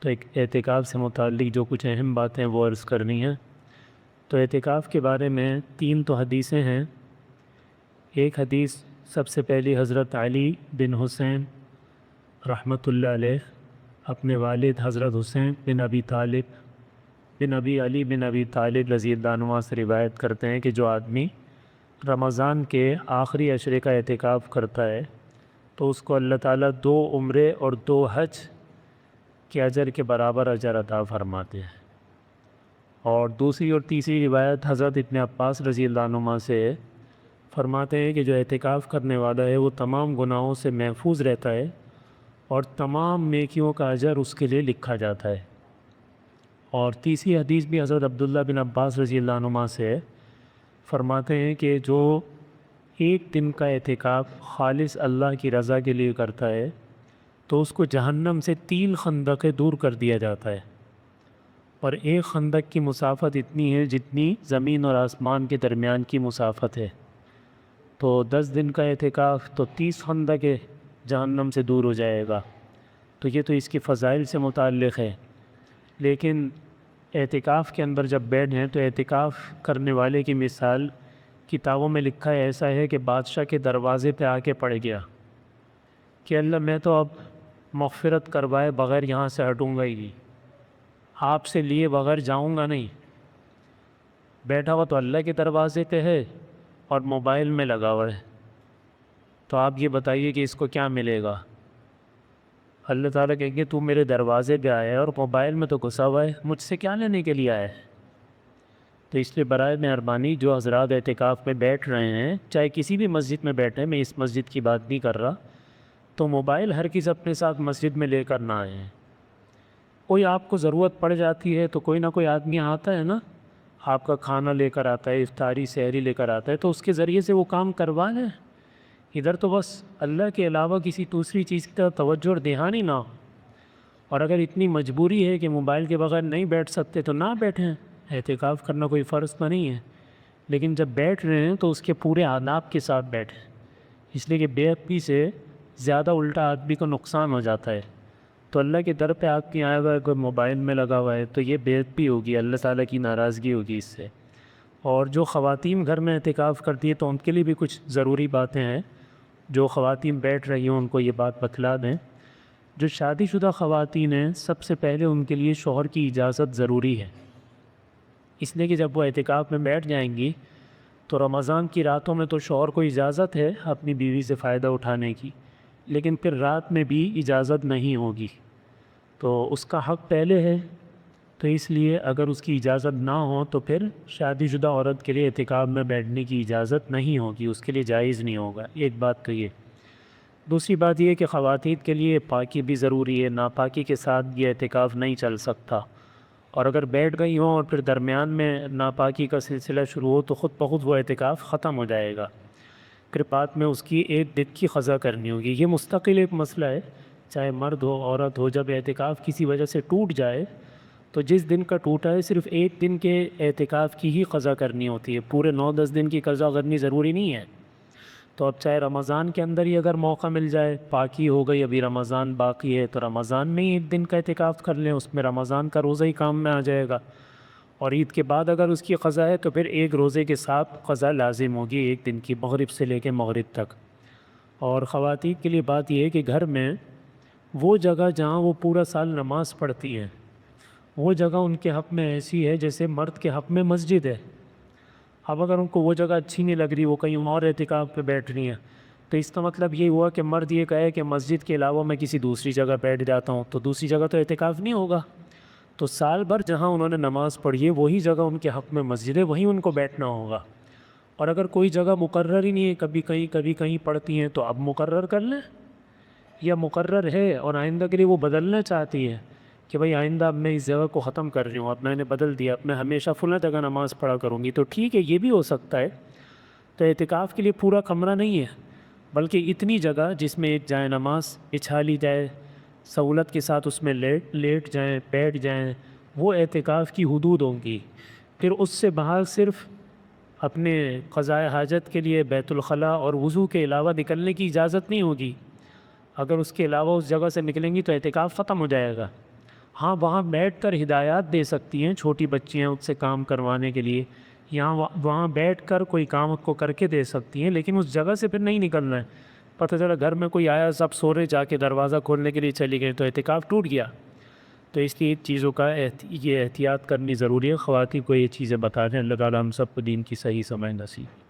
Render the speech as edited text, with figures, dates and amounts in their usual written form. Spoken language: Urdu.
تو ایک اعتکاف سے متعلق جو کچھ اہم باتیں وہ عرض کرنی ہیں۔ تو اعتکاف کے بارے میں 3 تو حدیثیں ہیں۔ ایک حدیث سب سے پہلی حضرت علی بن حسین رحمۃ اللہ علیہ اپنے والد حضرت حسین بن ابی طالب بن ابی علی بن ابی طالب رضی اللہ عنہ سے روایت کرتے ہیں کہ جو آدمی رمضان کے آخری عشرے کا اعتکاف کرتا ہے تو اس کو اللہ تعالیٰ 2 عمرے اور 2 حج کے اجر کے برابر اجر عطا فرماتے ہیں۔ اور دوسری اور تیسری روایت حضرت ابن عباس رضی اللہ عنہما سے فرماتے ہیں کہ جو اعتکاف کرنے والا ہے وہ تمام گناہوں سے محفوظ رہتا ہے اور تمام نیکیوں کا اجر اس کے لیے لکھا جاتا ہے۔ اور تیسری حدیث بھی حضرت عبداللہ بن عباس رضی اللہ عنہما سے فرماتے ہیں کہ جو ایک دن کا اعتکاف خالص اللہ کی رضا کے لیے کرتا ہے تو اس کو جہنم سے 3 خندقیں دور کر دیا جاتا ہے، اور ایک خندق کی مسافت اتنی ہے جتنی زمین اور آسمان کے درمیان کی مسافت ہے۔ تو 10 دن کا اعتکاف تو 30 خندقیں جہنم سے دور ہو جائے گا۔ تو یہ تو اس کی فضائل سے متعلق ہے، لیکن اعتکاف کے اندر جب بیٹھ جائیں تو اعتکاف کرنے والے کی مثال کتابوں میں لکھا ہے ایسا ہے کہ بادشاہ کے دروازے پہ آ کے پڑ گیا کہ اللہ میں تو اب مغفرت کروائے بغیر یہاں سے ہٹوں گا ہی، آپ سے لیے بغیر جاؤں گا نہیں۔ بیٹھا ہوا تو اللہ کے دروازے پہ ہے اور موبائل میں لگا ہوا ہے، تو آپ یہ بتائیے کہ اس کو کیا ملے گا؟ اللہ تعالیٰ کہیں گے تو میرے دروازے پہ آیا ہے اور موبائل میں تو گھسا ہوا ہے، مجھ سے کیا لینے کے لیے آیا ہے؟ تو اس لیے برائے مہربانی جو حضرات اعتکاف میں بیٹھ رہے ہیں، چاہے کسی بھی مسجد میں بیٹھیں، میں اس مسجد کی بات نہیں کر رہا، تو موبائل ہر کس اپنے ساتھ مسجد میں لے کر نہ آئیں۔ کوئی آپ کو ضرورت پڑ جاتی ہے تو کوئی نہ کوئی آدمی آتا ہے نا، آپ کا کھانا لے کر آتا ہے، افطاری سحری لے کر آتا ہے، تو اس کے ذریعے سے وہ کام کروا لیں۔ ادھر تو بس اللہ کے علاوہ کسی دوسری چیز کی طرف توجہ اور دھیان ہی نہ ہو۔ اور اگر اتنی مجبوری ہے کہ موبائل کے بغیر نہیں بیٹھ سکتے تو نہ بیٹھیں، اعتکاف کرنا کوئی فرض تو نہیں ہے، لیکن جب بیٹھ رہے ہیں تو اس کے پورے آداب کے ساتھ بیٹھیں، اس لیے کہ بے ادبی سے زیادہ الٹا آدمی کو نقصان ہو جاتا ہے۔ تو اللہ کے در پہ آپ کی آیا ہوا ہے، کوئی موبائل میں لگا ہوا ہے، تو یہ بے ادبی ہوگی، اللہ تعالیٰ کی ناراضگی ہوگی اس سے۔ اور جو خواتین گھر میں اعتکاف کرتی ہے تو ان کے لیے بھی کچھ ضروری باتیں ہیں، جو خواتین بیٹھ رہی ہیں ان کو یہ بات بتلا دیں۔ جو شادی شدہ خواتین ہیں سب سے پہلے ان کے لیے شوہر کی اجازت ضروری ہے، اس لیے کہ جب وہ اعتکاف میں بیٹھ جائیں گی تو رمضان کی راتوں میں تو شوہر کو اجازت ہے اپنی بیوی سے فائدہ اٹھانے کی، لیکن پھر رات میں بھی اجازت نہیں ہوگی، تو اس کا حق پہلے ہے۔ تو اس لیے اگر اس کی اجازت نہ ہو تو پھر شادی شدہ عورت کے لیے اعتکاف میں بیٹھنے کی اجازت نہیں ہوگی، اس کے لیے جائز نہیں ہوگا۔ ایک بات تو یہ۔ دوسری بات یہ کہ خواتین کے لیے پاکی بھی ضروری ہے، ناپاکی کے ساتھ یہ اعتکاف نہیں چل سکتا، اور اگر بیٹھ گئی ہوں اور پھر درمیان میں ناپاکی کا سلسلہ شروع ہو تو خود بخود وہ اعتکاف ختم ہو جائے گا، پھر بعد میں اس کی 1 دن کی قضا کرنی ہوگی۔ یہ مستقل ایک مسئلہ ہے، چاہے مرد ہو عورت ہو، جب اعتکاف کسی وجہ سے ٹوٹ جائے تو جس دن کا ٹوٹا ہے صرف 1 دن کے اعتکاف کی ہی قضا کرنی ہوتی ہے، پورے 9-10 دن کی قضا کرنی ضروری نہیں ہے۔ تو اب چاہے رمضان کے اندر ہی اگر موقع مل جائے، پاکی ہو گئی، ابھی رمضان باقی ہے، تو رمضان میں ہی 1 دن کا اعتکاف کر لیں، اس میں رمضان کا روزہ ہی کام میں آ جائے گا، اور عید کے بعد اگر اس کی قضا ہے تو پھر ایک روزے کے ساتھ قضا لازم ہوگی 1 دن کی، مغرب سے لے کے مغرب تک۔ اور خواتین کے لیے بات یہ ہے کہ گھر میں وہ جگہ جہاں وہ پورا سال نماز پڑھتی ہیں، وہ جگہ ان کے حق میں ایسی ہے جیسے مرد کے حق میں مسجد ہے۔ اب اگر ان کو وہ جگہ اچھی نہیں لگ رہی، وہ کہیں اور اعتکاف پہ بیٹھ رہی ہیں، تو اس کا مطلب یہ ہوا کہ مرد یہ کہے کہ مسجد کے علاوہ میں کسی دوسری جگہ بیٹھ جاتا ہوں، تو دوسری جگہ تو اعتکاف نہیں ہوگا۔ تو سال بھر جہاں انہوں نے نماز پڑھی ہے وہی جگہ ان کے حق میں مسجد ہے، وہیں ان کو بیٹھنا ہوگا۔ اور اگر کوئی جگہ مقرر ہی نہیں ہے، کبھی کہیں پڑھتی ہیں، تو اب مقرر کر لیں، یا مقرر ہے اور آئندہ کے لیے وہ بدلنا چاہتی ہے کہ بھئی آئندہ اب میں اس جگہ کو ختم کر رہی ہوں، اب میں نے بدل دیا، اب میں ہمیشہ فلاں جگہ نماز پڑھا کروں گی، تو ٹھیک ہے، یہ بھی ہو سکتا ہے۔ تو اعتکاف کے لیے پورا کمرہ نہیں ہے، بلکہ اتنی جگہ جس میں ایک جائے نماز بچھا لی جائے، سہولت کے ساتھ اس میں لیٹ جائیں، بیٹھ جائیں، وہ اعتکاف کی حدود ہوں گی۔ پھر اس سے باہر صرف اپنے قضاء حاجت کے لیے بیت الخلاء اور وضو کے علاوہ نکلنے کی اجازت نہیں ہوگی۔ اگر اس کے علاوہ اس جگہ سے نکلیں گی تو اعتکاف ختم ہو جائے گا، ہاں وہاں بیٹھ کر ہدایات دے سکتی ہیں، چھوٹی بچیاں اس سے کام کروانے کے لیے، یہاں وہاں بیٹھ کر کوئی کام کو کر کے دے سکتی ہیں، لیکن اس جگہ سے پھر نہیں نکلنا ہے۔ پتہ چلا گھر میں کوئی آیا، سب سو رہے، جا کے دروازہ کھولنے کے لیے چلی گئی تو اعتکاف ٹوٹ گیا۔ تو اس لیے چیزوں کا یہ احتیاط کرنی ضروری ہے۔ خواتین کو یہ چیزیں بتا دیں۔ اللہ تعالیٰ ہم سب کو دین کی صحیح سمجھ نصیب۔